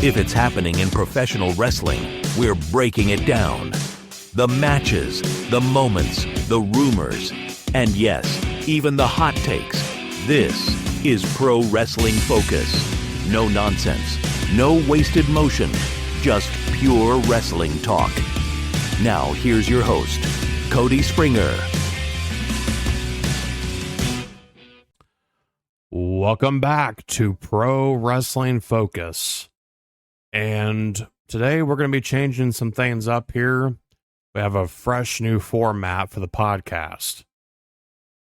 If it's happening in professional wrestling, we're breaking it down. The matches, the moments, the rumors, and yes, even the hot takes. This is Pro Wrestling Focus. No nonsense, no wasted motion, just pure wrestling talk. Now here's your host, Cody Springer. Welcome back to Pro Wrestling Focus. And today we're going to be changing some things up here. We have a fresh new format for the podcast.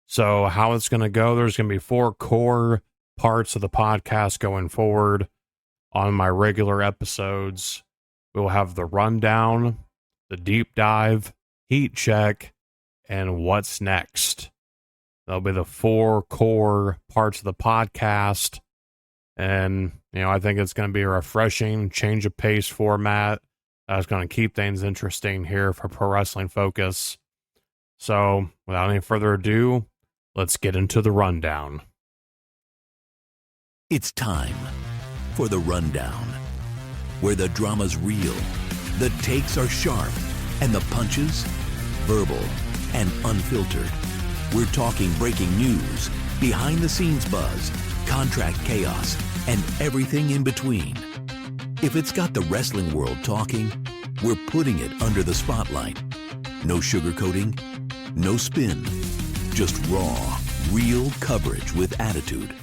So how it's going to go, there's going to be 4 core parts of the podcast going forward. On my regular episodes, we'll have the rundown, the deep dive, heat check, and what's next. That'll be the 4 core parts of the podcast. And, I think it's going to be a refreshing change of pace format. That's going to keep things interesting here for Pro Wrestling Focus. So, without any further ado, let's get into the rundown. It's time for the rundown, where the drama's real, the takes are sharp, and the punches verbal and unfiltered. We're talking breaking news, behind-the-scenes buzz, contract chaos, and everything in between. If it's got the wrestling world talking, we're putting it under the spotlight. No sugarcoating, no spin, just raw, real coverage with attitude.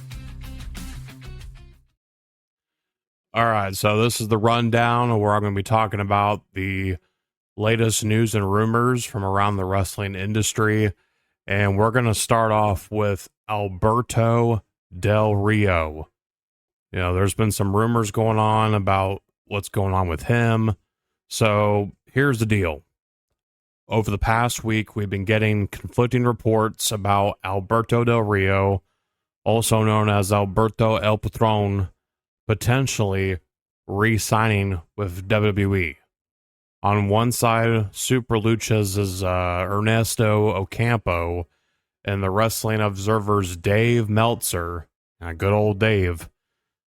All right, so this is the rundown where I'm going to be talking about the latest news and rumors from around the wrestling industry. And we're going to start off with Alberto Del Rio. There's been some rumors going on about what's going on with him. So here's the deal. Over the past week, we've been getting conflicting reports about Alberto Del Rio, also known as Alberto El Patron, potentially re-signing with WWE. On one side, Super Lucha's is Ernesto Ocampo, and the Wrestling Observer's Dave Meltzer, good old Dave.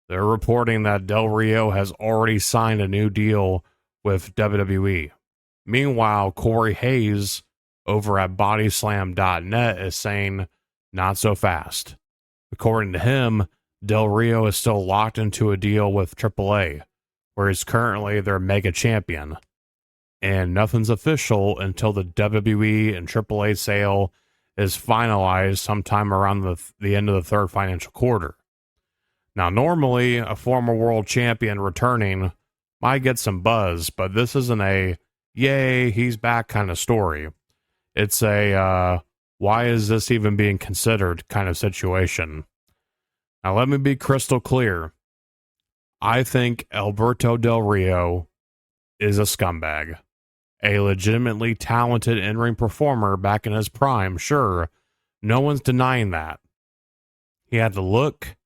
They're reporting that Del Rio has already signed a new deal with WWE. Meanwhile, Corey Hayes over at Bodyslam.net is saying, not so fast. According to him, Del Rio is still locked into a deal with AAA, where he's currently their mega champion. And nothing's official until the WWE and AAA sale is finalized sometime around the end of the third financial quarter. Now, normally, a former world champion returning might get some buzz, but this isn't a, yay, he's back kind of story. It's a, why is this even being considered kind of situation. Now, let me be crystal clear. I think Alberto Del Rio is a scumbag. A legitimately talented in-ring performer back in his prime, sure. No one's denying that. He had the look,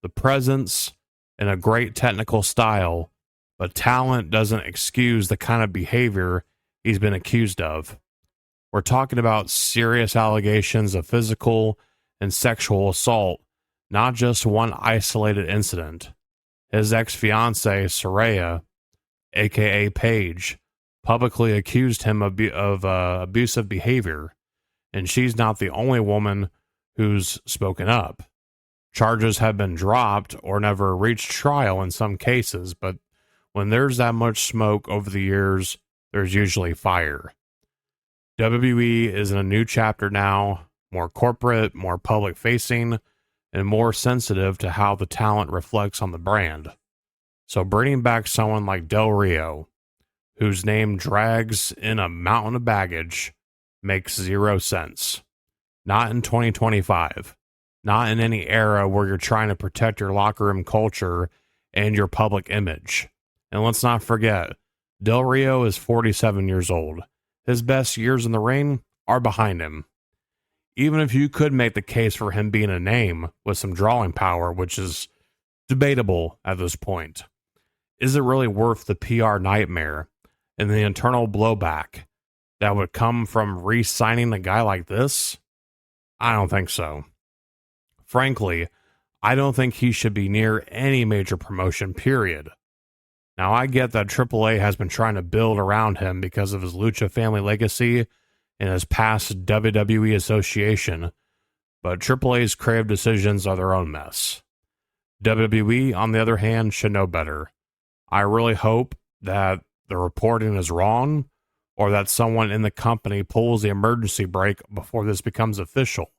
the presence, and a great technical style, but talent doesn't excuse the kind of behavior he's been accused of. We're talking about serious allegations of physical and sexual assault, not just one isolated incident. His ex-fiancée, Saraya, aka Paige, publicly accused him of abusive behavior, and she's not the only woman who's spoken up. Charges have been dropped or never reached trial in some cases, but when there's that much smoke over the years, there's usually fire. WWE is in a new chapter now, more corporate, more public-facing, and more sensitive to how the talent reflects on the brand. So bringing back someone like Del Rio, whose name drags in a mountain of baggage, makes zero sense. Not in 2025. Not in any era where you're trying to protect your locker room culture and your public image. And let's not forget, Del Rio is 47 years old. His best years in the ring are behind him. Even if you could make the case for him being a name with some drawing power, which is debatable at this point, is it really worth the PR nightmare and the internal blowback that would come from re-signing a guy like this? I don't think so. Frankly, I don't think he should be near any major promotion, period. Now, I get that AAA has been trying to build around him because of his Lucha family legacy and his past WWE association, but AAA's creative decisions are their own mess. WWE, on the other hand, should know better. I really hope that the reporting is wrong, or that someone in the company pulls the emergency brake before this becomes official.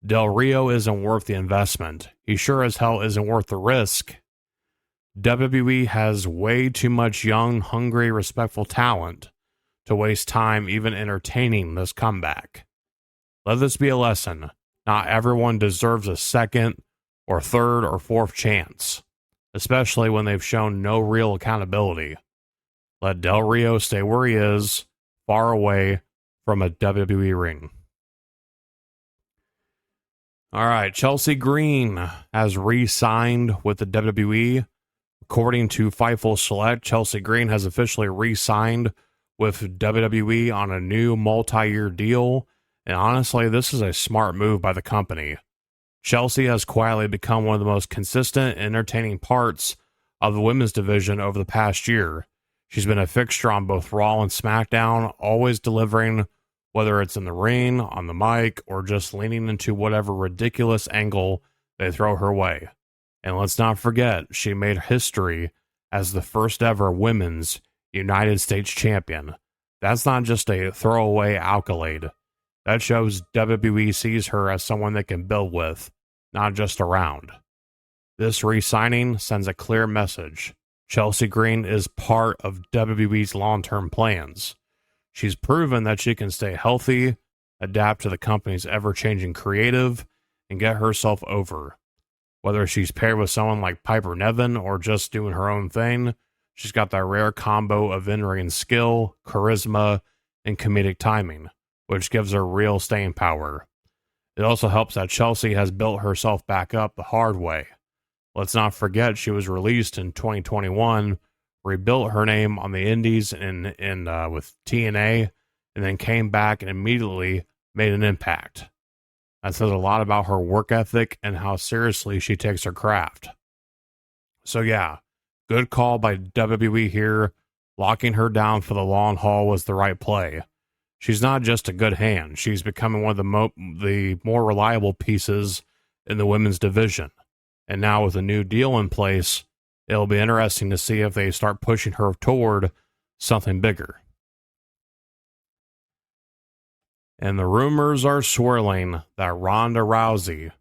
Del Rio isn't worth the investment. He sure as hell isn't worth the risk. WWE has way too much young, hungry, respectful talent to waste time even entertaining this comeback. Let this be a lesson. Not everyone deserves a second or third or fourth chance, especially when they've shown no real accountability. Let Del Rio stay where he is, far away from a WWE ring. All right, Chelsea Green has re-signed with the WWE. According to Fightful Select, Chelsea Green has officially re-signed with WWE on a new multi-year deal, and honestly, this is a smart move by the company. Chelsea has quietly become one of the most consistent and entertaining parts of the women's division over the past year. She's been a fixture on both Raw and SmackDown, always delivering, whether it's in the ring, on the mic, or just leaning into whatever ridiculous angle they throw her way. And let's not forget, she made history as the first ever women's United States champion. That's not just a throwaway accolade. That shows WWE sees her as someone they can build with, not just around. This re-signing sends a clear message. Chelsea Green is part of WWE's long-term plans. She's proven that she can stay healthy, adapt to the company's ever-changing creative, and get herself over. Whether she's paired with someone like Piper Niven or just doing her own thing, she's got that rare combo of in-ring skill, charisma, and comedic timing, which gives her real staying power. It also helps that Chelsea has built herself back up the hard way. Let's not forget she was released in 2021, rebuilt her name on the indies with TNA, and then came back and immediately made an impact. That says a lot about her work ethic and how seriously she takes her craft. So yeah, good call by WWE here. Locking her down for the long haul was the right play. She's not just a good hand. She's becoming one of the more reliable pieces in the women's division. And now with a new deal in place, it'll be interesting to see if they start pushing her toward something bigger. And the rumors are swirling that Ronda Rousey,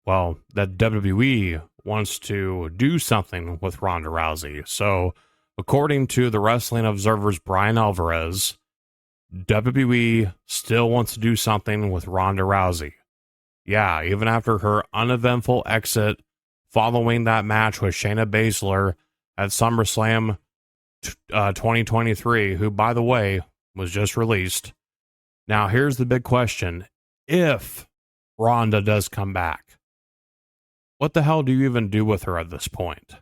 that WWE wants to do something with Ronda Rousey. So, according to the Wrestling Observer's Brian Alvarez, WWE still wants to do something with Ronda Rousey. Yeah, even after her uneventful exit following that match with Shayna Baszler at SummerSlam 2023, who, by the way, was just released. Now, here's the big question. If Ronda does come back, what the hell do you even do with her at this point?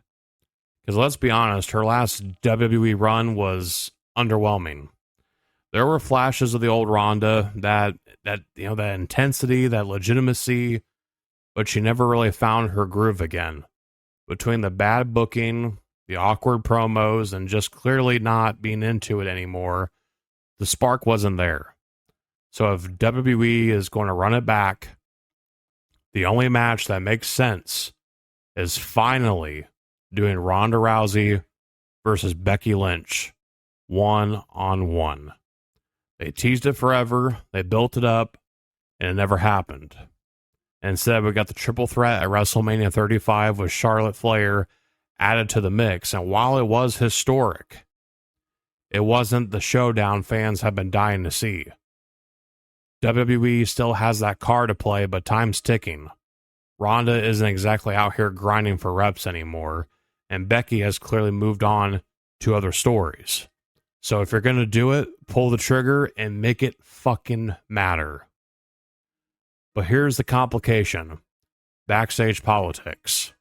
Because let's be honest, her last WWE run was underwhelming. There were flashes of the old Ronda, that intensity, that legitimacy, but she never really found her groove again. Between the bad booking, the awkward promos, and just clearly not being into it anymore, the spark wasn't there. So if WWE is going to run it back, the only match that makes sense is finally doing Ronda Rousey versus Becky Lynch, 1-on-1. They teased it forever, they built it up, and it never happened. Instead, we got the triple threat at WrestleMania 35 with Charlotte Flair added to the mix, and while it was historic, it wasn't the showdown fans have been dying to see. WWE still has that card to play, but time's ticking. Ronda isn't exactly out here grinding for reps anymore, and Becky has clearly moved on to other stories. So if you're going to do it, pull the trigger and make it fucking matter. But here's the complication. Backstage politics.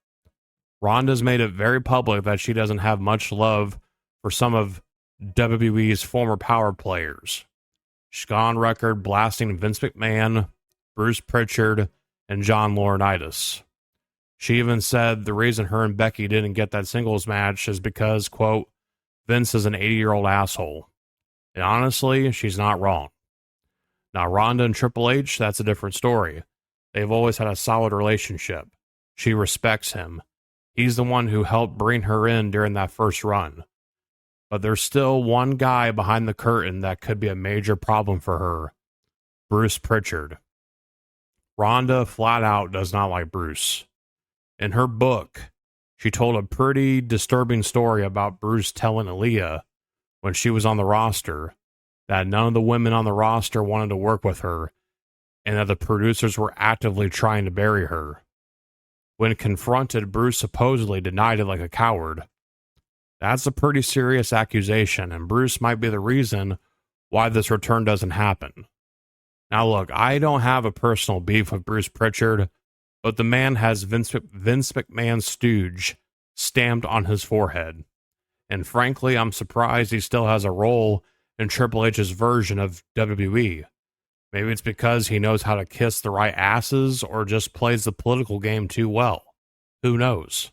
Ronda's made it very public that she doesn't have much love for some of WWE's former power players. She's gone on record blasting Vince McMahon, Bruce Pritchard, and John Laurinaitis. She even said the reason her and Becky didn't get that singles match is because, quote, Vince is an 80-year-old asshole. And honestly, she's not wrong. Now, Ronda and Triple H, that's a different story. They've always had a solid relationship. She respects him. He's the one who helped bring her in during that first run. But there's still one guy behind the curtain that could be a major problem for her. Bruce Pritchard. Ronda flat out does not like Bruce. In her book, she told a pretty disturbing story about Bruce telling Aaliyah when she was on the roster that none of the women on the roster wanted to work with her and that the producers were actively trying to bury her. When confronted, Bruce supposedly denied it like a coward. That's a pretty serious accusation, and Bruce might be the reason why this return doesn't happen. Now look, I don't have a personal beef with Bruce Pritchard, but the man has Vince McMahon's stooge stamped on his forehead. And frankly, I'm surprised he still has a role in Triple H's version of WWE. Maybe it's because he knows how to kiss the right asses or just plays the political game too well. Who knows?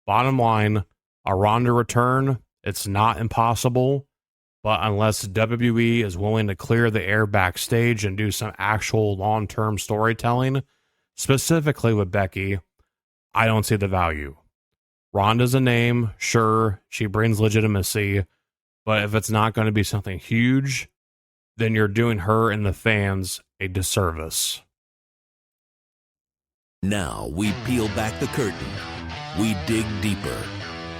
Bottom line, a Ronda return, it's not impossible, but unless WWE is willing to clear the air backstage and do some actual long-term storytelling, specifically with Becky, I don't see the value. Ronda's a name, sure, she brings legitimacy, but if it's not going to be something huge, then you're doing her and the fans a disservice. Now we peel back the curtain. We dig deeper.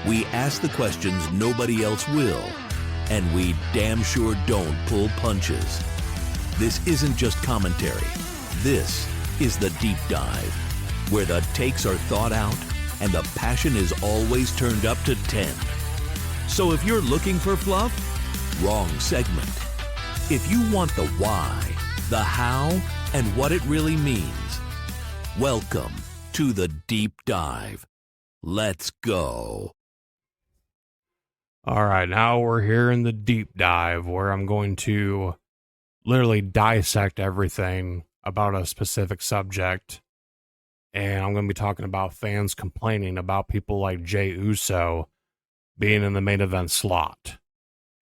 We ask the questions nobody else will. And we damn sure don't pull punches. This isn't just commentary. This is the deep dive, where the takes are thought out and the passion is always turned up to 10. So if you're looking for fluff, wrong segment. If you want the why, the how, and what it really means, welcome to the deep dive. Let's go. All right, now we're here in the deep dive where I'm going to literally dissect everything about a specific subject. And I'm going to be talking about fans complaining about people like Jey Uso being in the main event slot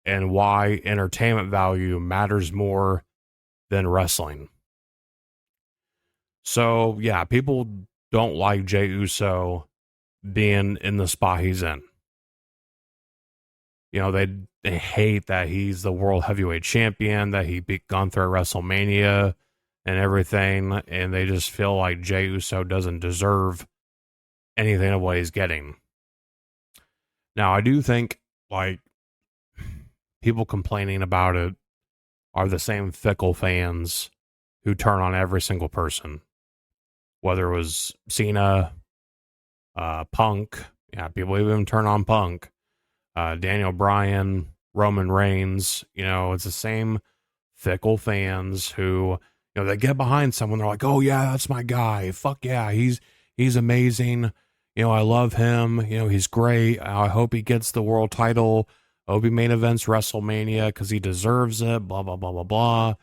and why entertainment value matters more than wrestling. So, yeah, people don't like Jey Uso being in the spot he's in. You know, they hate that he's the world heavyweight champion, that he beat Gunther at WrestleMania and everything, and they just feel like Jey Uso doesn't deserve anything of what he's getting. Now, I do think, like, people complaining about it are the same fickle fans who turn on every single person. Whether it was Cena, Punk, yeah, people even turn on Punk, Daniel Bryan, Roman Reigns, you know, it's the same fickle fans who, you know, they get behind someone, they're like, oh yeah, that's my guy. Fuck yeah, he's amazing. You know, I love him. You know, he's great. I hope he gets the world title. I hope he main events WrestleMania because he deserves it, blah, blah, blah, blah, blah.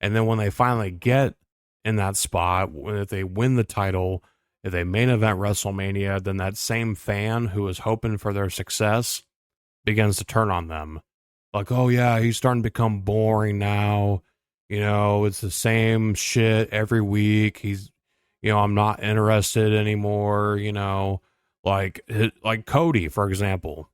And then when they finally get in that spot, if they win the title, if they main event WrestleMania, then that same fan who is hoping for their success begins to turn on them. Like, oh yeah, he's starting to become boring now. You know, it's the same shit every week. He's, you know, I'm not interested anymore. You know, like Cody, for example.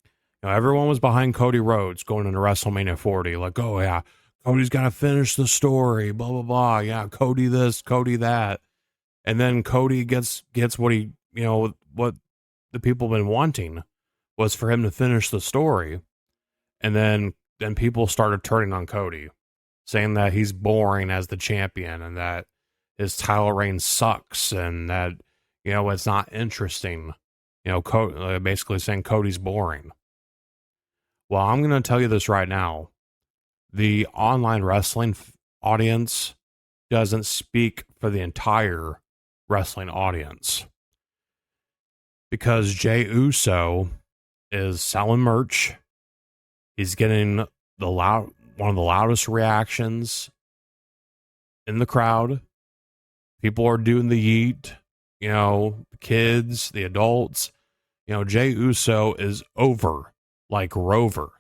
You know, everyone was behind Cody Rhodes going into WrestleMania 40. Like, oh yeah, Cody's got to finish the story. Blah blah blah. Yeah, Cody this, Cody that, and then Cody gets what he, you know, what the people have been wanting was for him to finish the story, and then people started turning on Cody, saying that he's boring as the champion and that his title reign sucks and that, you know, it's not interesting. You know, basically saying Cody's boring. Well, I'm going to tell you this right now. The online wrestling audience doesn't speak for the entire wrestling audience. Because Jey Uso is selling merch. He's getting one of the loudest reactions in the crowd. People are doing the yeet. the kids, the adults. Jey Uso is over like Rover.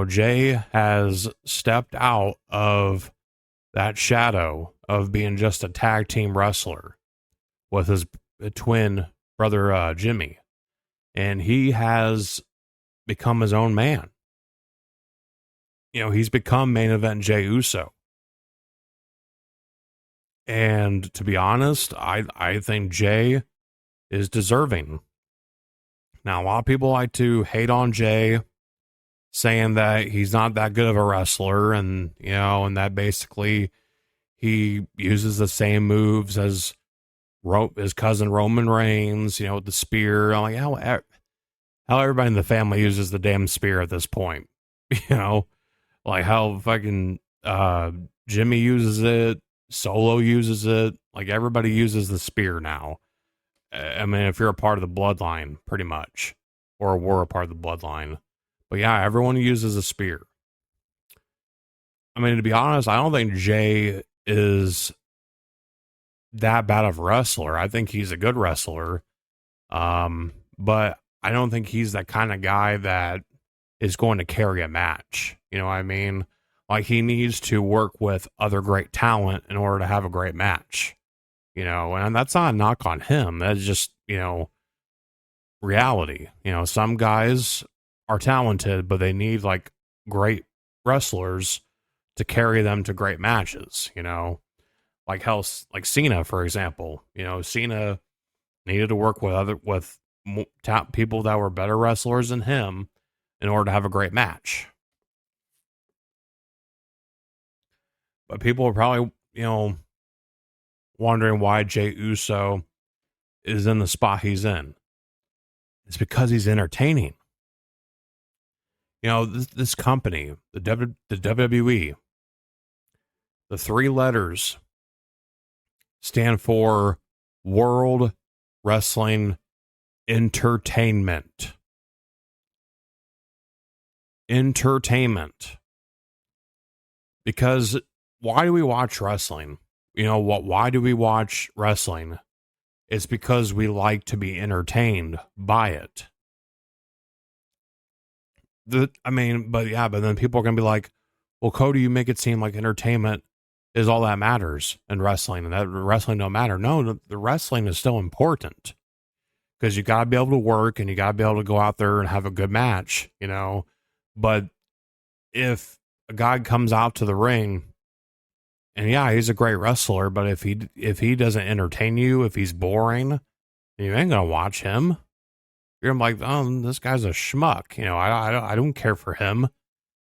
Jey has stepped out of that shadow of being just a tag team wrestler with his twin brother, Jimmy. And he has become his own man. He's become main event Jey Uso. And to be honest, I think Jey is deserving. Now, a lot of people like to hate on Jey, saying that he's not that good of a wrestler, and and that basically he uses the same moves as his cousin Roman Reigns, with the spear. I'm like, how everybody in the family uses the damn spear at this point, like how fucking Jimmy uses it, Solo uses it, like everybody uses the spear now. I mean, if you're a part of the bloodline, pretty much, or were a part of the bloodline. But yeah, everyone uses a spear. I mean, to be honest, I don't think Jey is that bad of a wrestler. I think he's a good wrestler. But I don't think he's that kind of guy that is going to carry a match. You know what I mean? Like, he needs to work with other great talent in order to have a great match. And that's not a knock on him. That's just, reality. Some guys are talented, but they need like great wrestlers to carry them to great matches, like Cena, for example. Cena needed to work with people that were better wrestlers than him in order to have a great match. But people are probably, wondering why Jey Uso is in the spot he's in. It's because he's entertaining. This company, the WWE, the three letters stand for World Wrestling Entertainment. Entertainment. Because why do we watch wrestling? Why do we watch wrestling? It's because we like to be entertained by it. But then people are going to be like, well, Cody, you make it seem like entertainment is all that matters in wrestling, and that wrestling don't matter. No, the wrestling is still important, because you got to be able to work, and you got to be able to go out there and have a good match, But if a guy comes out to the ring, and yeah, he's a great wrestler, but if he doesn't entertain you, if he's boring, you ain't gonna watch him. You're like, oh, this guy's a schmuck. I don't care for him.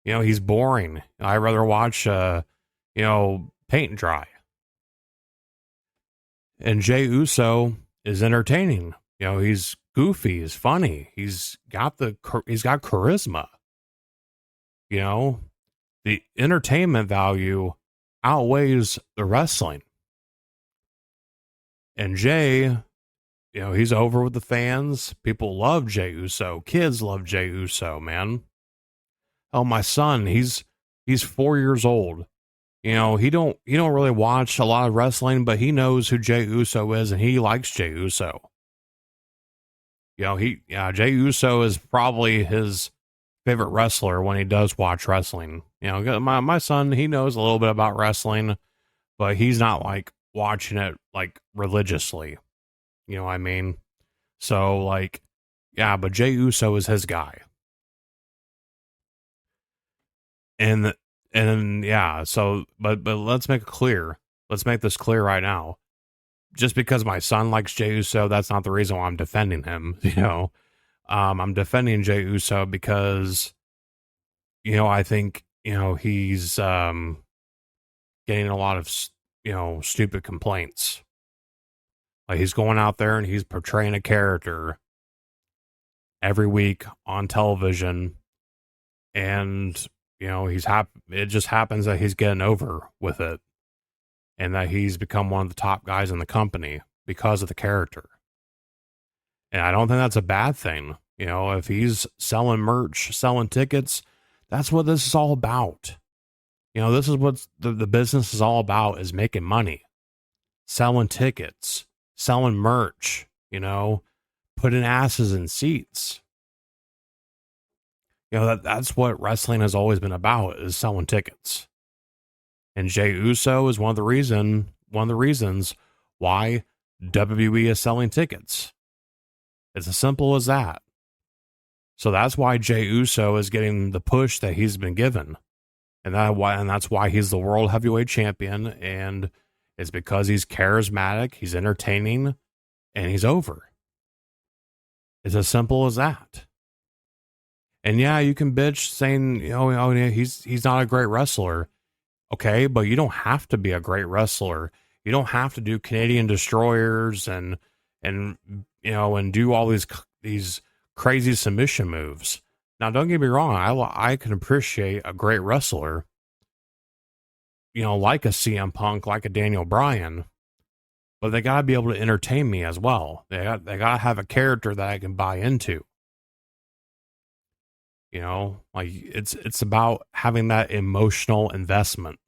He's boring. I'd rather watch, paint dry. And Jey Uso is entertaining. He's goofy. He's funny. He's got charisma. The entertainment value outweighs the wrestling. And Jey, he's over with the fans. People love Jey Uso. Kids love Jey Uso, man. Oh, my son, he's 4 years old. He don't really watch a lot of wrestling, but he knows who Jey Uso is, and he likes Jey Uso. Jey Uso is probably his favorite wrestler when he does watch wrestling. My son, he knows a little bit about wrestling, but he's not like watching it like religiously. You know what I mean? So but Jey Uso is his guy. But let's make it clear. Let's make this clear right now. Just because my son likes Jey Uso, that's not the reason why I'm defending him. I'm defending Jey Uso because, I think, he's getting a lot of, stupid complaints. Like, he's going out there and he's portraying a character every week on television, and it just happens that he's getting over with it, and that he's become one of the top guys in the company because of the character. And I don't think that's a bad thing. If he's selling merch, selling tickets, that's what this is all about. This is what the business is all about, is making money, selling tickets, selling merch, putting asses in seats. That's what wrestling has always been about, is selling tickets. And Jey Uso is one of the reasons why WWE is selling tickets. It's as simple as that. So that's why Jey Uso is getting the push that he's been given. And that's why he's the World Heavyweight Champion. And it's because he's charismatic, he's entertaining, and he's over. It's as simple as that. And yeah, you can bitch saying, he's not a great wrestler. Okay, but you don't have to be a great wrestler. You don't have to do Canadian destroyers and do all these crazy submission moves. Now, don't get me wrong. I can appreciate a great wrestler, like a CM Punk, like a Daniel Bryan, but they got to be able to entertain me as well. They got to have a character that I can buy into. It's about having that emotional investment.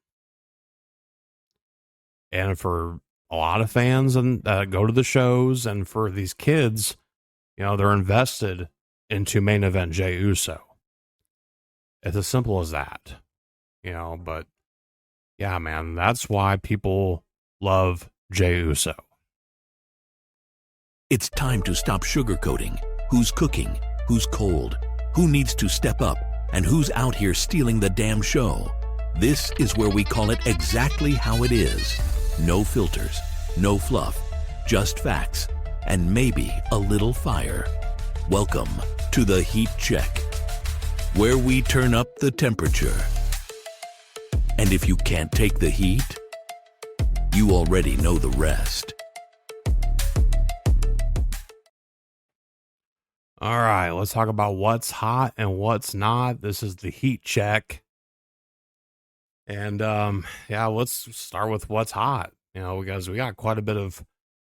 And for a lot of fans that go to the shows, and for these kids, they're invested into main event Jey Uso. It's as simple as that, but yeah, man, that's why people love Jey Uso. It's time to stop sugarcoating who's cooking, who's cold, who needs to step up, and who's out here stealing the damn show. This is where we call it exactly how it is. No filters, no fluff, just facts, and maybe a little fire. Welcome to the Heat Check, where we turn up the temperature. And if you can't take the heat, you already know the rest. All right, let's talk about what's hot and what's not. This is the Heat Check. And let's start with what's hot. Because we got quite a bit of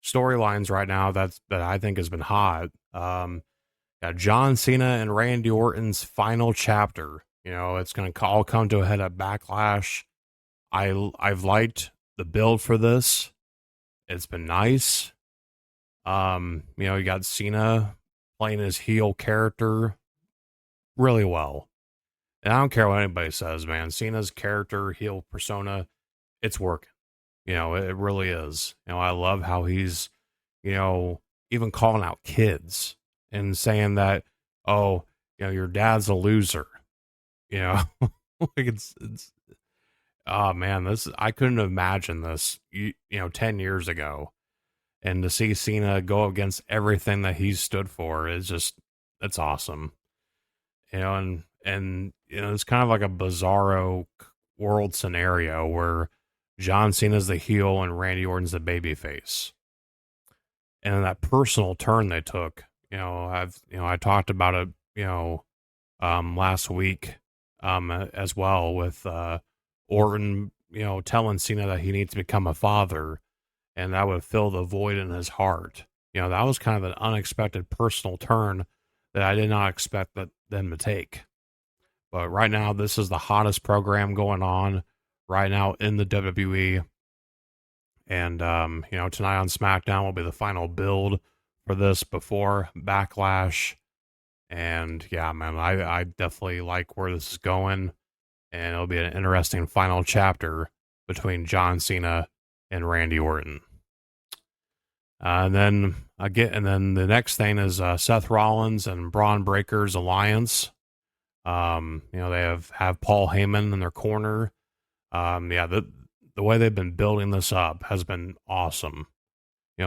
storylines right now that I think has been hot. Got John Cena and Randy Orton's final chapter. It's going to all come to a head at Backlash. I've liked the build for this. It's been nice. You got Cena playing his heel character really well. And I don't care what anybody says, man. Cena's character, heel persona, it's working. It really is. I love how he's, even calling out kids and saying that, your dad's a loser. It's oh man, I couldn't imagine this, 10 years ago. And to see Cena go against everything that he's stood for is it's awesome. And it's kind of like a bizarro world scenario where John Cena's the heel and Randy Orton's the babyface. And that personal turn they took, I talked about it, last week, as well, with Orton, telling Cena that he needs to become a father, and that would fill the void in his heart. That was kind of an unexpected personal turn that I did not expect them to take. But right now, this is the hottest program going on right now in the WWE. And, tonight on SmackDown will be the final build for this before Backlash. And yeah, man, I definitely like where this is going. And it'll be an interesting final chapter between John Cena and Randy Orton. And then the next thing is Seth Rollins and Braun Breaker's alliance. They have Paul Heyman in their corner. The way they've been building this up has been awesome.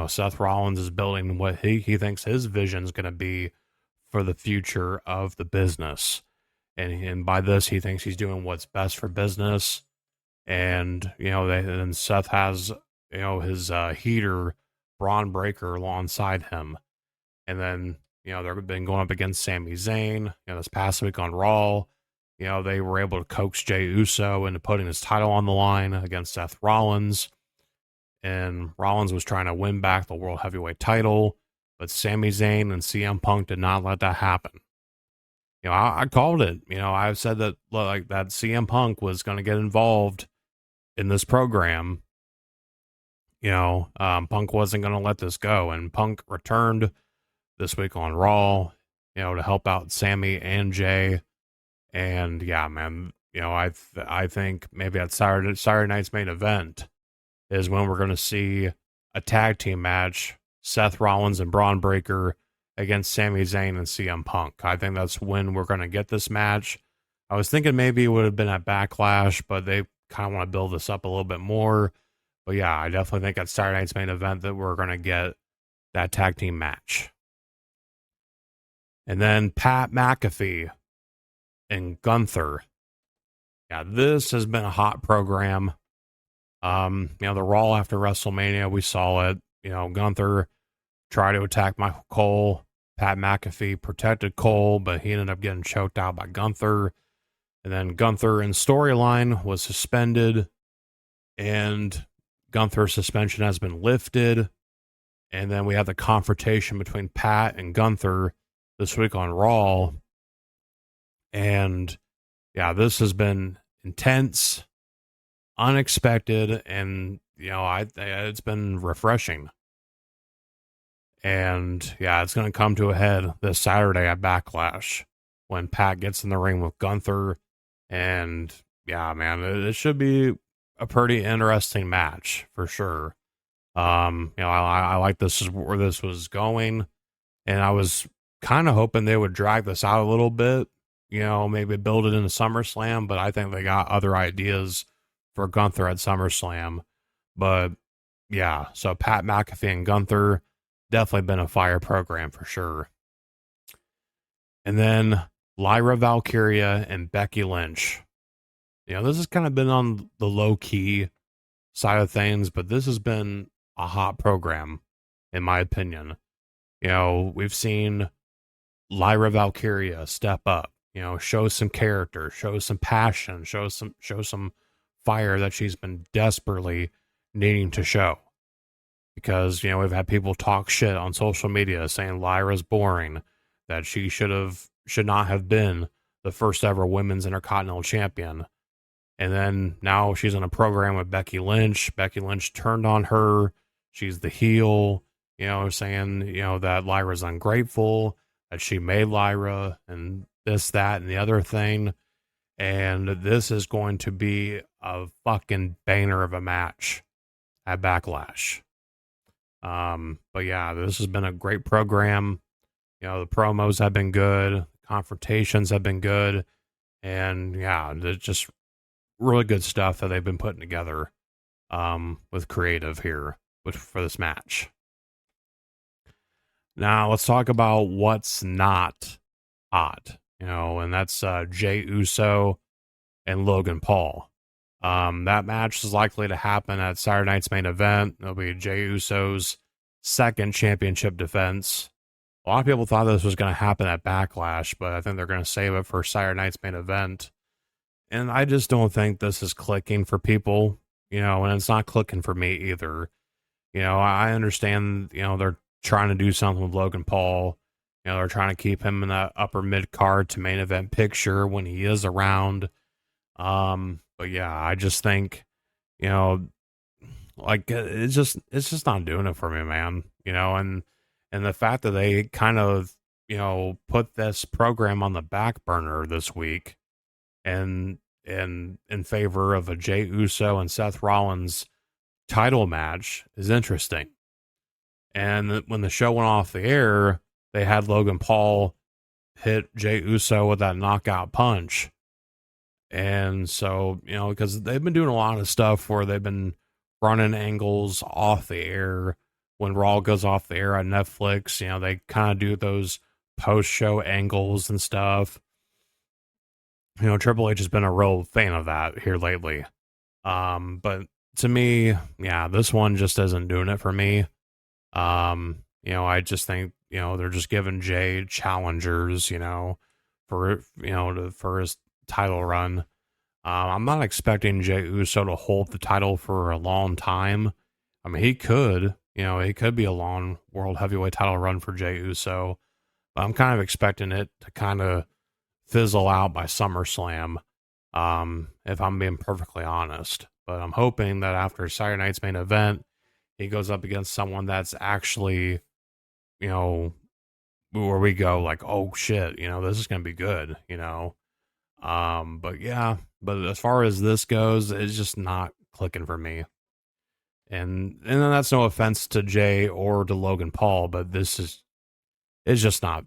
Seth Rollins is building what he thinks his vision is going to be for the future of the business. And by this, he thinks he's doing what's best for business. And, then Seth has, his heater, Braun Breaker, alongside him. And then, they've been going up against Sami Zayn. This past week on Raw, they were able to coax Jey Uso into putting his title on the line against Seth Rollins. And Rollins was trying to win back the World Heavyweight title, but Sami Zayn and CM Punk did not let that happen. I called it. I said that that CM Punk was going to get involved in this program, Punk wasn't going to let this go, and Punk returned this week on Raw, to help out Sammy and Jey. And yeah, man, I think maybe at Saturday night's main event is when we're going to see a tag team match, Seth Rollins and Braun Breaker against Sami Zayn and CM Punk. I think that's when we're going to get this match. I was thinking maybe it would have been at Backlash, but they kind of want to build this up a little bit more. But yeah, I definitely think at Saturday night's main event that we're going to get that tag team match. And then Pat McAfee and Gunther. Yeah, this has been a hot program. The Raw after WrestleMania, we saw it. Gunther tried to attack Michael Cole. Pat McAfee protected Cole, but he ended up getting choked out by Gunther. And then Gunther in storyline was suspended, and Gunther's suspension has been lifted. And then we have the confrontation between Pat and Gunther this week on Raw. And yeah, this has been intense, unexpected, and it's been refreshing. And yeah, it's going to come to a head this Saturday at Backlash when Pat gets in the ring with Gunther. And yeah, man, it should be a pretty interesting match for sure. I like this is where this was going, and I was kind of hoping they would drag this out a little bit, maybe build it into SummerSlam, but I think they got other ideas for Gunther at SummerSlam. But yeah, so Pat McAfee and Gunther, definitely been a fire program for sure. And then Lyra Valkyria and Becky Lynch. This has kind of been on the low-key side of things, but this has been a hot program, in my opinion. We've seen Lyra Valkyria step up, show some character, show some passion, show some fire that she's been desperately needing to show. Because, we've had people talk shit on social media saying Lyra's boring, that she should not have been the first ever women's Intercontinental Champion. And then now she's in a program with Becky Lynch. Becky Lynch turned on her. She's the heel, saying, that Lyra's ungrateful, that she made Lyra, and this, that, and the other thing. And this is going to be a fucking banger of a match at Backlash. But yeah, this has been a great program. The promos have been good, confrontations have been good, and yeah, it's just really good stuff that they've been putting together with creative here for this match. Now let's talk about what's not hot, and that's Jey Uso and Logan Paul. That match is likely to happen at Saturday night's main event. It'll be Jey Uso's second championship defense. A lot of people thought this was going to happen at Backlash, but I think they're going to save it for Saturday night's main event. And I just don't think this is clicking for people, and it's not clicking for me either. I understand, they're trying to do something with Logan Paul. They're trying to keep him in that upper mid card to main event picture when he is around. But yeah, I just think, it's just not doing it for me, man. And the fact that they kind of, put this program on the back burner this week and in favor of a Jey Uso and Seth Rollins title match is interesting. And when the show went off the air, they had Logan Paul hit Jey Uso with that knockout punch. And so, because they've been doing a lot of stuff where they've been running angles off the air. When Raw goes off the air on Netflix, they kind of do those post-show angles and stuff. Triple H has been a real fan of that here lately. But to me, yeah, this one just isn't doing it for me. I just think, they're just giving Jey challengers, for his title run. I'm not expecting Jey Uso to hold the title for a long time. I mean, he could be a long world heavyweight title run for Jey Uso, but I'm kind of expecting it to kind of fizzle out by SummerSlam, if I'm being perfectly honest. But I'm hoping that after Saturday night's main event, he goes up against someone that's actually, you know, where we go like, oh shit, this is going to be good. But yeah, but as far as this goes, it's just not clicking for me. And then that's no offense to Jey or to Logan Paul, but it's just not,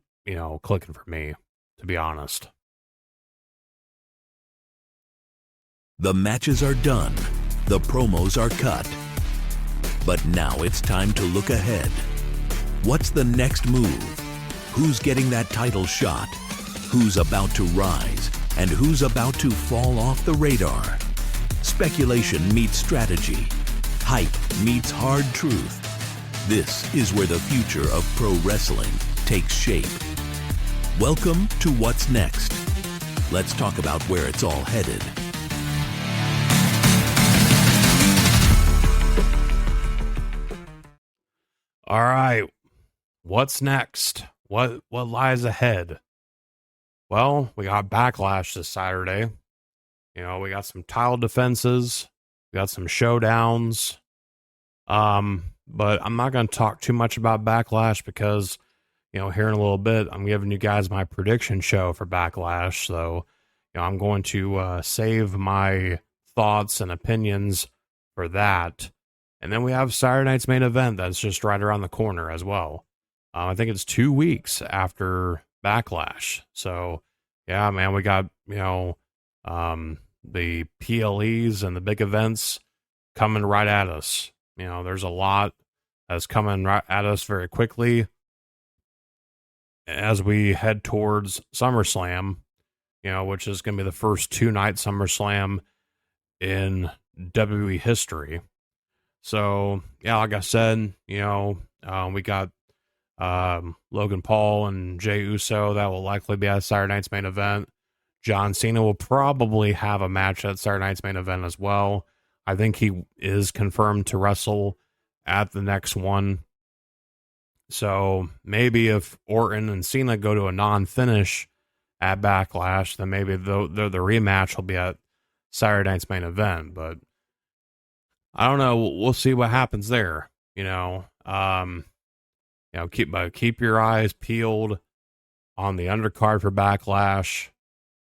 clicking for me, to be honest. The matches are done. The promos are cut. But now it's time to look ahead. What's the next move? Who's getting that title shot? Who's about to rise? And who's about to fall off the radar? Speculation meets strategy. Hype meets hard truth. This is where the future of pro wrestling takes shape. Welcome to What's Next. Let's talk about where it's all headed. All right. What's next? What lies ahead? Well, we got Backlash this Saturday. We got some title defenses. We got some showdowns. But I'm not going to talk too much about Backlash because, here in a little bit, I'm giving you guys my prediction show for Backlash. So, I'm going to save my thoughts and opinions for that. And then we have Saturday night's main event that's just right around the corner as well. I think it's 2 weeks after Backlash. So, yeah, man, we got, the PLEs and the big events coming right at us. There's a lot that's coming right at us very quickly as we head towards SummerSlam, which is going to be the first 2-night SummerSlam in WWE history. So, yeah, like I said, we got Logan Paul and Jey Uso. That will likely be at Saturday night's main event. John Cena will probably have a match at Saturday night's main event as well. I think he is confirmed to wrestle at the next one. So maybe if Orton and Cena go to a non-finish at Backlash, then maybe the rematch will be at Saturday night's main event. But I don't know. We'll see what happens there. Keep your eyes peeled on the undercard for Backlash,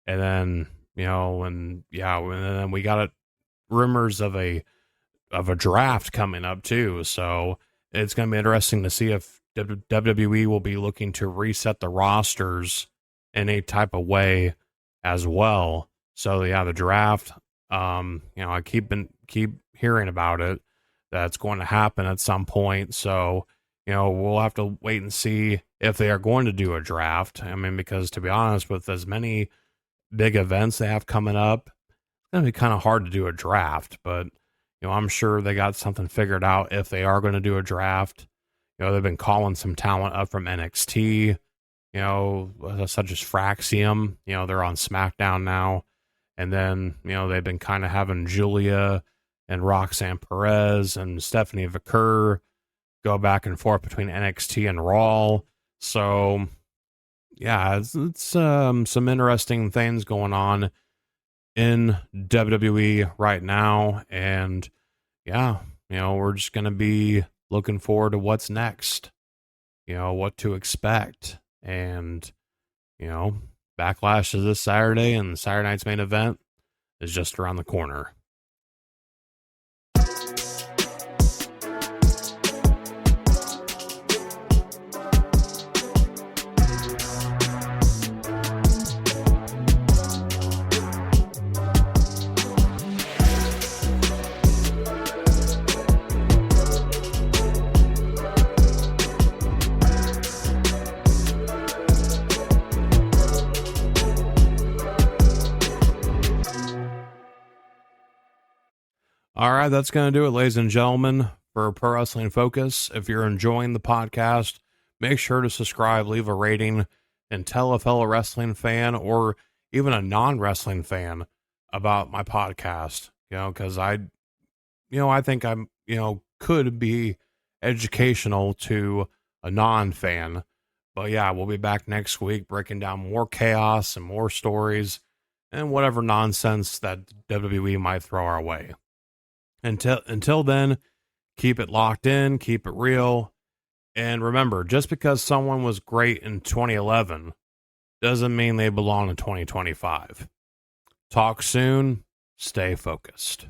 and then and then we got rumors of a draft coming up too. So it's going to be interesting to see if WWE will be looking to reset the rosters in a type of way as well. So yeah, the draft. I keep hearing about it. That's going to happen at some point. So, we'll have to wait and see if they are going to do a draft. I mean, because to be honest, with as many big events they have coming up, it's going to be kind of hard to do a draft. But, I'm sure they got something figured out if they are going to do a draft. They've been calling some talent up from NXT, such as Fraxium. They're on SmackDown now. And then, they've been kind of having Julia and Roxanne Perez and Stephanie Vaquer go back and forth between NXT and Raw. So, yeah, it's some interesting things going on in WWE right now. And, yeah, we're just going to be looking forward to what's next, what to expect. And, Backlash is this Saturday, and Saturday night's main event is just around the corner. All right, that's going to do it, ladies and gentlemen, for Pro Wrestling Focus. If you're enjoying the podcast, make sure to subscribe, leave a rating, and tell a fellow wrestling fan or even a non-wrestling fan about my podcast, because I think I'm, could be educational to a non-fan. But yeah, we'll be back next week breaking down more chaos and more stories and whatever nonsense that WWE might throw our way. Until then, Keep it locked in, keep it real. And remember, just because someone was great in 2011 doesn't mean they belong in 2025. Talk soon. Stay focused.